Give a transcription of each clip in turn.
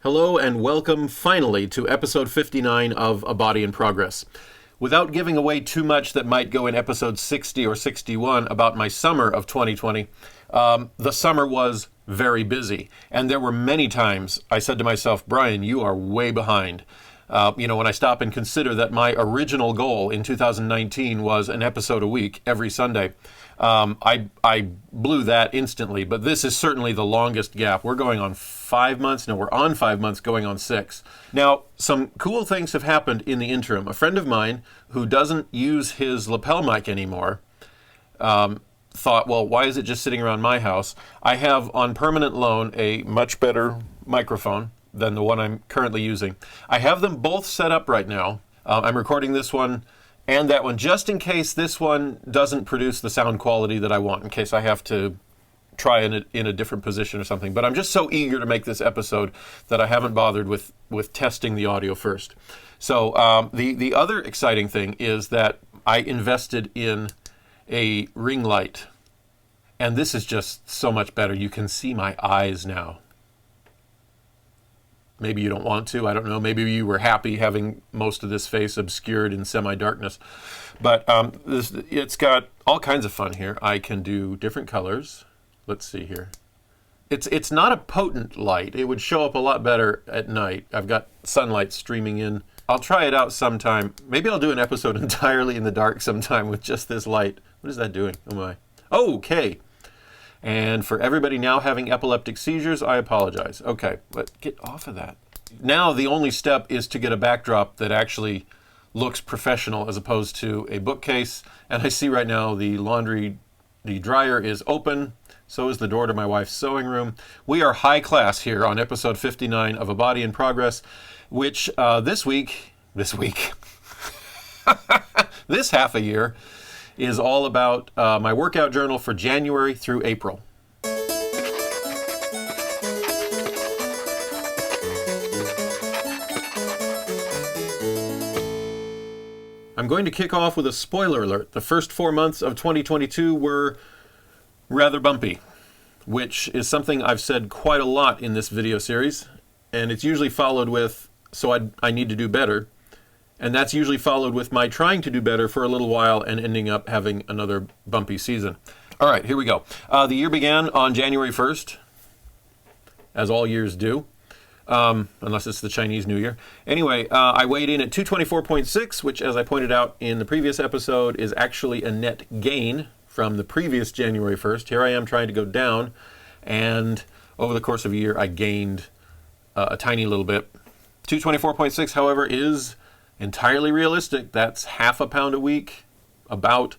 Hello and welcome finally to episode 59 of A Body in Progress. Without giving away too much that might go in episode 60 or 61 about my summer of 2020, the summer was very busy. And there were many times I said to myself, Brian, you are way behind. When I stop and consider that my original goal in 2019 was an episode a week every Sunday, I blew that instantly. But this is certainly the longest gap. We're going on 5 months. No, we're on 5 months, going on 6. Now, some cool things have happened in the interim. A friend of mine who doesn't use his lapel mic anymore thought, well, why is it just sitting around my house? I have on permanent loan a much better microphone than the one I'm currently using. I have them both set up right now. I'm recording this one and that one just in case this one doesn't produce the sound quality that I want, in case I have to try in a different position or something. But I'm just so eager to make this episode that I haven't bothered with testing the audio first. So the other exciting thing is that I invested in a ring light. And this is just so much better. You can see my eyes now. Maybe you don't want to. I don't know. Maybe you were happy having most of this face obscured in semi-darkness. But it's got all kinds of fun here. I can do different colors. Let's see here. It's not a potent light. It would show up a lot better at night. I've got sunlight streaming in. I'll try it out sometime. Maybe I'll do an episode entirely in the dark sometime with just this light. What is that doing? Oh my. Okay. And for everybody now having epileptic seizures, I apologize. Okay, but get off of that. Now the only step is to get a backdrop that actually looks professional as opposed to a bookcase. And I see right now the dryer is open. So is the door to my wife's sewing room. We are high class here on episode 59 of A Body in Progress, which this half a year is all about my workout journal for January through April. I'm going to kick off with a spoiler alert. The first 4 months of 2022 were rather bumpy, which is something I've said quite a lot in this video series, and it's usually followed with, so I need to do better. And that's usually followed with my trying to do better for a little while and ending up having another bumpy season. All right, here we go. The year began on January 1st, as all years do, unless it's the Chinese New Year. Anyway, I weighed in at 224.6, which, as I pointed out in the previous episode, is actually a net gain from the previous January 1st. Here I am trying to go down, and over the course of a year, I gained a tiny little bit. 224.6, however, is entirely realistic. That's half a pound a week, about,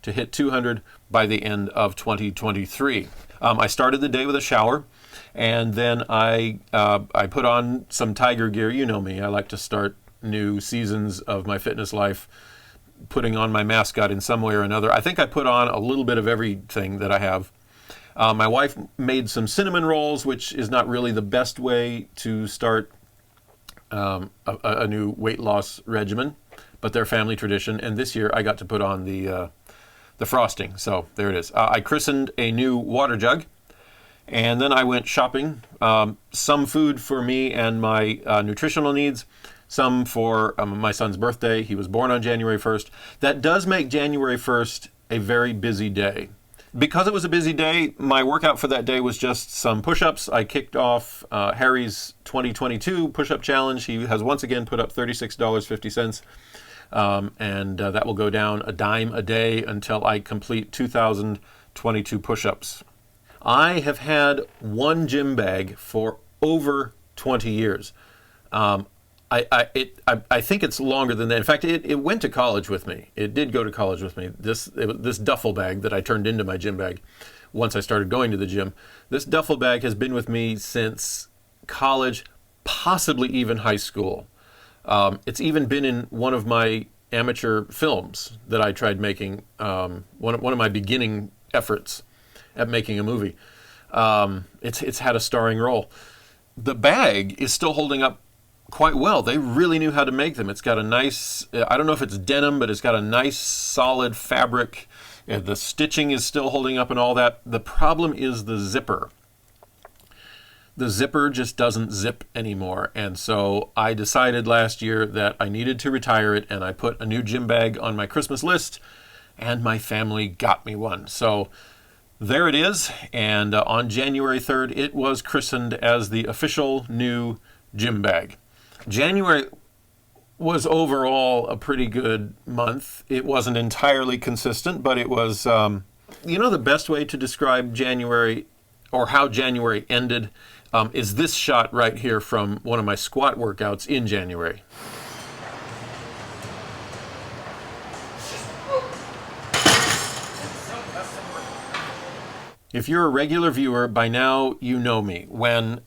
to hit 200 by the end of 2023. I started the day with a shower, and then I put on some Tiger gear. You know me. I like to start new seasons of my fitness life putting on my mascot in some way or another. I think I put on a little bit of everything that I have. My wife made some cinnamon rolls, which is not really the best way to start a new weight loss regimen, but they're family tradition. And this year I got to put on the the frosting. So there it is. I christened a new water jug, and then I went shopping. Some food for me and my nutritional needs, some for my son's birthday. He was born on January 1st. That does make January 1st a very busy day. Because it was a busy day, my workout for that day was just some push-ups. I kicked off Harry's 2022 push-up challenge. He has once again put up $36.50. And that will go down a dime a day until I complete 2,022 push-ups. I have had one gym bag for over 20 years. I think it's longer than that. In fact, it went to college with me. It did go to college with me. This duffel bag that I turned into my gym bag once I started going to the gym. This duffel bag has been with me since college, possibly even high school. It's even been in one of my amateur films that I tried making, one of my beginning efforts at making a movie. It's had a starring role. The bag is still holding up quite well. They really knew how to make them. It's got a nice, I don't know if it's denim, but it's got a nice solid fabric. The stitching is still holding up and all that. The problem is the zipper. The zipper just doesn't zip anymore. And so I decided last year that I needed to retire it, and I put a new gym bag on my Christmas list, and my family got me one. So there it is. And on January 3rd, it was christened as the official new gym bag. January was overall a pretty good month. It wasn't entirely consistent, but it was, the best way to describe January or how January ended is this shot right here from one of my squat workouts in January. If you're a regular viewer, by now you know me. When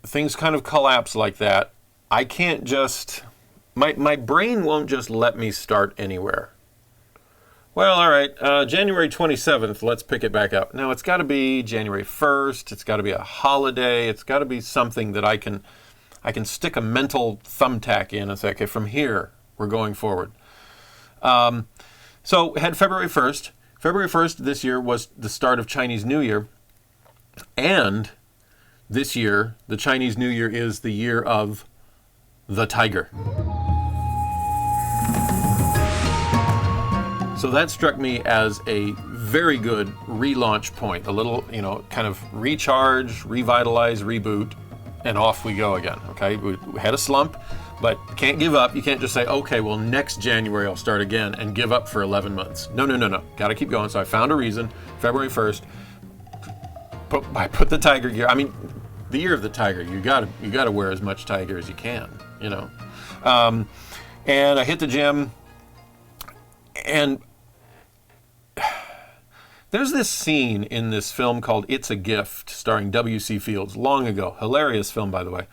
things kind of collapse like that, I can't just, my brain won't just let me start anywhere. Well, all right, January 27th, let's pick it back up. Now, it's got to be January 1st. It's got to be a holiday. It's got to be something that I can stick a mental thumbtack in and say, okay, from here, we're going forward. So had February 1st. February 1st this year was the start of Chinese New Year. And this year, the Chinese New Year is the year of the tiger. So that struck me as a very good relaunch point, a little, kind of recharge, revitalize, reboot, and off we go again, okay? We had a slump, but can't give up. You can't just say, okay, well, next January I'll start again and give up for 11 months. No. Got to keep going. So I found a reason, February 1st, I put the tiger gear. I mean, the year of the tiger, you got to wear as much tiger as you can, and I hit the gym, and there's this scene in this film called It's a Gift, starring W.C. Fields, long ago. Hilarious film, by the way.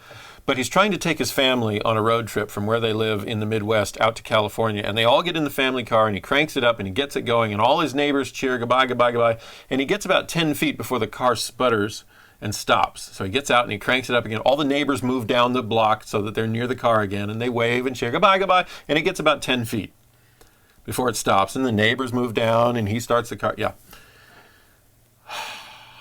But he's trying to take his family on a road trip from where they live in the Midwest out to California. And they all get in the family car, and he cranks it up, and he gets it going, and all his neighbors cheer, goodbye, goodbye, goodbye. And he gets about 10 feet before the car sputters and stops. So he gets out, and he cranks it up again. All the neighbors move down the block so that they're near the car again, and they wave and cheer, goodbye, goodbye. And it gets about 10 feet before it stops. And the neighbors move down, and he starts the car. Yeah.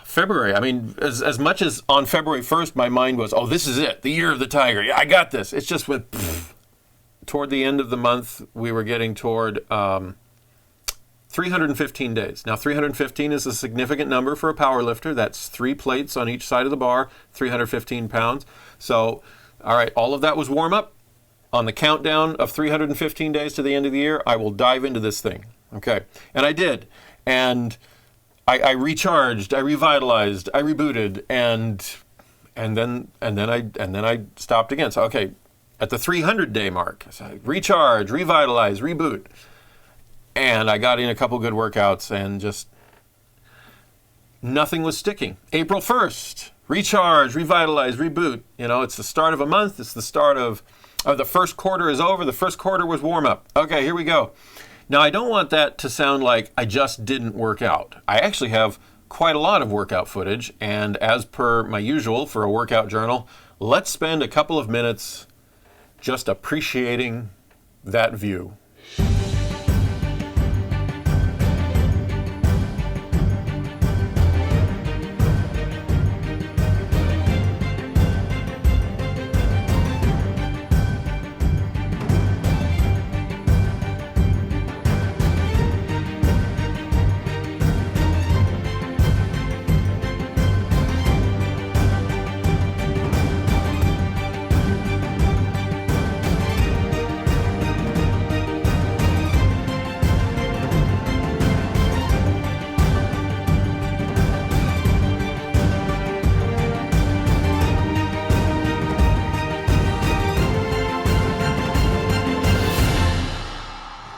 February, I mean, as much as on February 1st, my mind was, oh, this is it, the year of the tiger. Yeah, I got this. It's just went toward the end of the month, we were getting toward 315 days. Now, 315 is a significant number for a power lifter. That's 3 plates on each side of the bar, 315 pounds. So, all right, all of that was warm up. On the countdown of 315 days to the end of the year, I will dive into this thing. Okay, and I did. And I recharged, I revitalized, I rebooted, and then I stopped again. So okay, at the 300-day mark, so recharge, revitalize, reboot, and I got in a couple good workouts, and just nothing was sticking. April 1st, recharge, revitalize, reboot. It's the start of a month. It's the start of the first quarter is over. The first quarter was warm up. Okay, here we go. Now, I don't want that to sound like I just didn't work out. I actually have quite a lot of workout footage, and as per my usual for a workout journal, let's spend a couple of minutes just appreciating that view.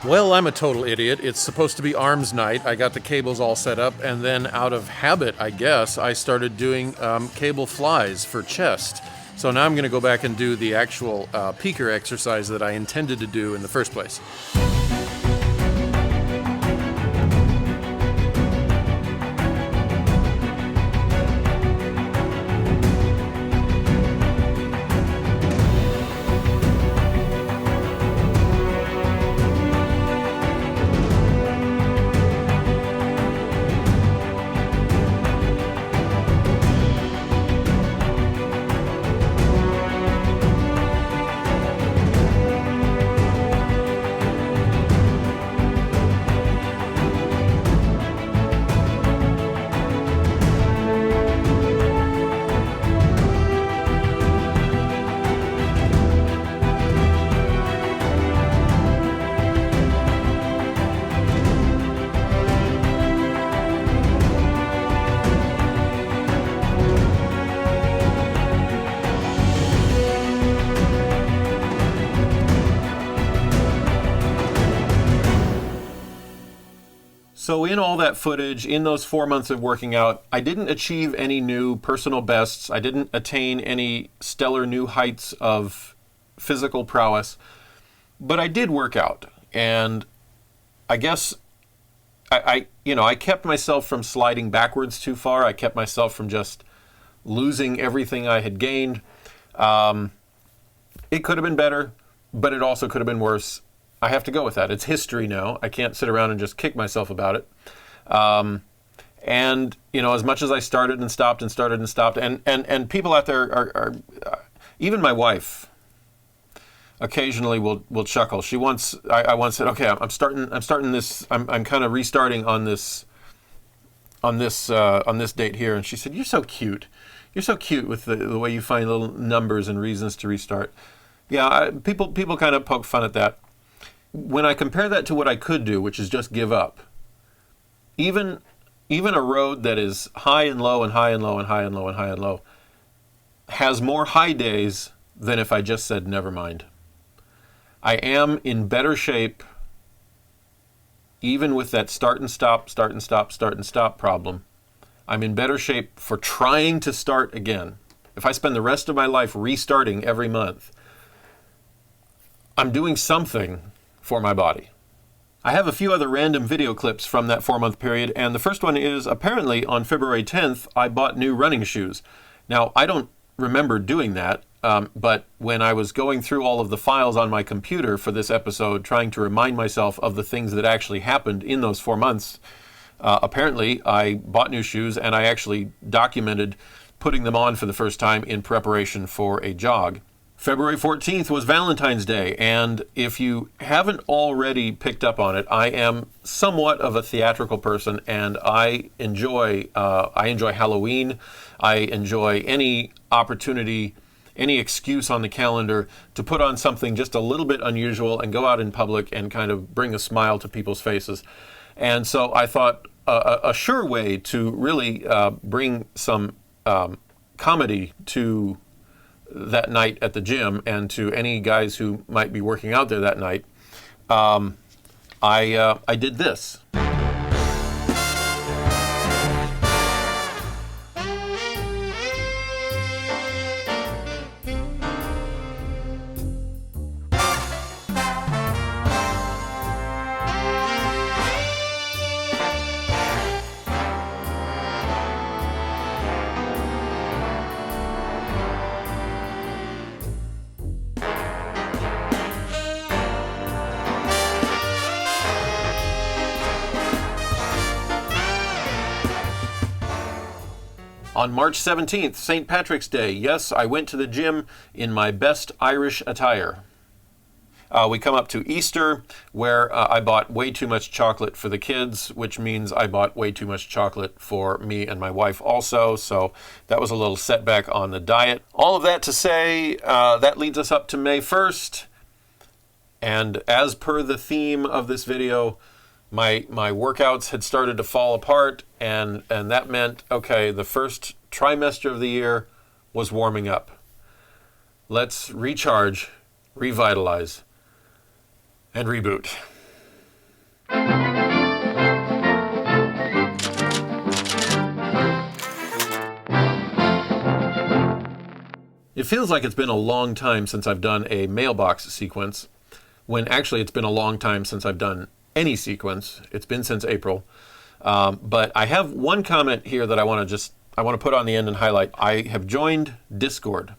Well, I'm a total idiot. It's supposed to be arms night. I got the cables all set up, and then out of habit, I guess, I started doing cable flies for chest. So now I'm going to go back and do the actual peaker exercise that I intended to do in the first place. So in all that footage, in those 4 months of working out, I didn't achieve any new personal bests. I didn't attain any stellar new heights of physical prowess, but I did work out. And I guess I kept myself from sliding backwards too far. I kept myself from just losing everything I had gained. It could have been better, but it also could have been worse. I have to go with that. It's history now. I can't sit around and just kick myself about it. And, as much as I started and stopped and started and stopped, and people out there are even my wife occasionally will chuckle. I once said, okay, I'm starting this, I'm kind of restarting on this date here. And she said, you're so cute. You're so cute with the way you find little numbers and reasons to restart. Yeah, people kind of poke fun at that. When I compare that to what I could do, which is just give up, even a road that is high and low and high and low and high and low and high and low has more high days than if I just said never mind. I am in better shape, even with that start and stop problem. I'm in better shape for trying to start again. If I spend the rest of my life restarting every month, I'm doing something for my body. I have a few other random video clips from that 4-month period, and the first one is apparently on February 10th, I bought new running shoes. Now, I don't remember doing that, but when I was going through all of the files on my computer for this episode, trying to remind myself of the things that actually happened in those 4 months, apparently I bought new shoes, and I actually documented putting them on for the first time in preparation for a jog. February 14th was Valentine's Day, and if you haven't already picked up on it, I am somewhat of a theatrical person, and I enjoy Halloween. I enjoy any opportunity, any excuse on the calendar to put on something just a little bit unusual and go out in public and kind of bring a smile to people's faces. And so I thought a sure way to really bring some comedy to that night at the gym and to any guys who might be working out there that night, I did this. On March 17th, St. Patrick's Day, yes, I went to the gym in my best Irish attire. We come up to Easter, where I bought way too much chocolate for the kids, which means I bought way too much chocolate for me and my wife also, so that was a little setback on the diet. All of that to say, that leads us up to May 1st, and as per the theme of this video, my workouts had started to fall apart, and that meant, okay, the first trimester of the year was warming up. Let's recharge, revitalize, and reboot. It feels like it's been a long time since I've done a mailbox sequence, when actually it's been a long time since I've done any sequence. It's been since April. But I have one comment here that I want to put on the end and highlight. I have joined Discord.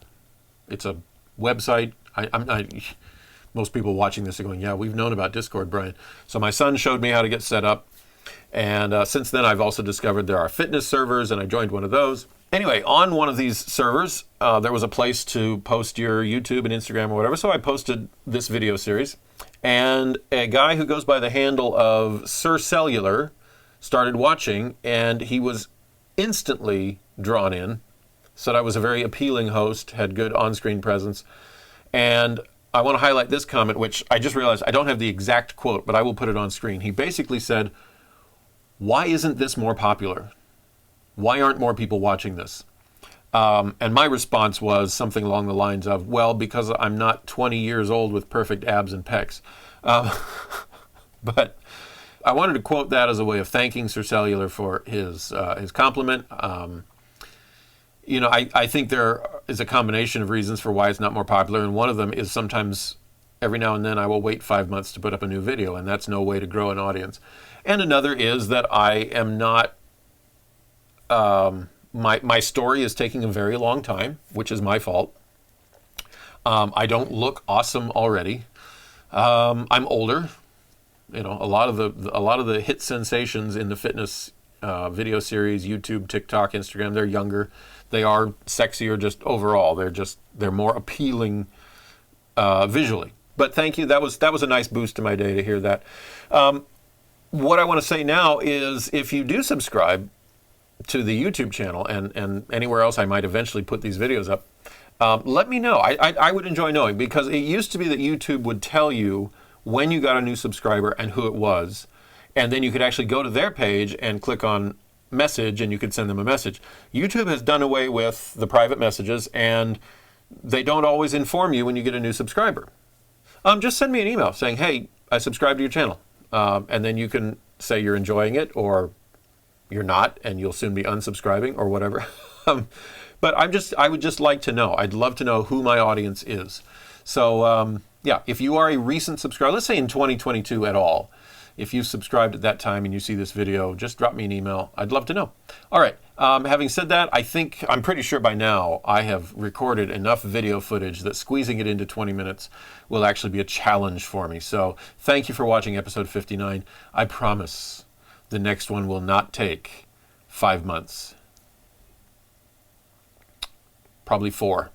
It's a website. Most people watching this are going, yeah, we've known about Discord, Brian. So my son showed me how to get set up. And since then, I've also discovered there are fitness servers, and I joined one of those. Anyway, on one of these servers, there was a place to post your YouTube and Instagram or whatever. So I posted this video series. And a guy who goes by the handle of Sir Cellular started watching, and he was instantly drawn in. Said I was a very appealing host, had good on-screen presence. And I want to highlight this comment, which I just realized I don't have the exact quote, but I will put it on screen. He basically said, "Why isn't this more popular? Why aren't more people watching this?" And my response was something along the lines of, well, because I'm not 20 years old with perfect abs and pecs. But I wanted to quote that as a way of thanking Sir Cellular for his compliment. I think there is a combination of reasons for why it's not more popular, and one of them is sometimes every now and then I will wait 5 months to put up a new video, and that's no way to grow an audience. And another is that I am not... My story is taking a very long time, which is my fault. I don't look awesome already. I'm older. A lot of the hit sensations in the fitness video series, YouTube, TikTok, Instagram, they're younger. They are sexier just overall. They're more appealing visually. But thank you. That was a nice boost to my day to hear that. What I want to say now is, if you do subscribe to the YouTube channel and anywhere else I might eventually put these videos up, let me know. I would enjoy knowing, because it used to be that YouTube would tell you when you got a new subscriber and who it was, and then you could actually go to their page and click on message and you could send them a message. YouTube has done away with the private messages, and they don't always inform you when you get a new subscriber. Just send me an email saying, hey, I subscribed to your channel, and then you can say you're enjoying it, or you're not, and you'll soon be unsubscribing or whatever. But I would just like to know. I'd love to know who my audience is. So yeah, if you are a recent subscriber, let's say in 2022 at all, if you subscribed at that time and you see this video, just drop me an email. I'd love to know. All right. Having said that, I'm pretty sure by now I have recorded enough video footage that squeezing it into 20 minutes will actually be a challenge for me. So thank you for watching episode 59. I promise the next one will not take 5 months. Probably 4.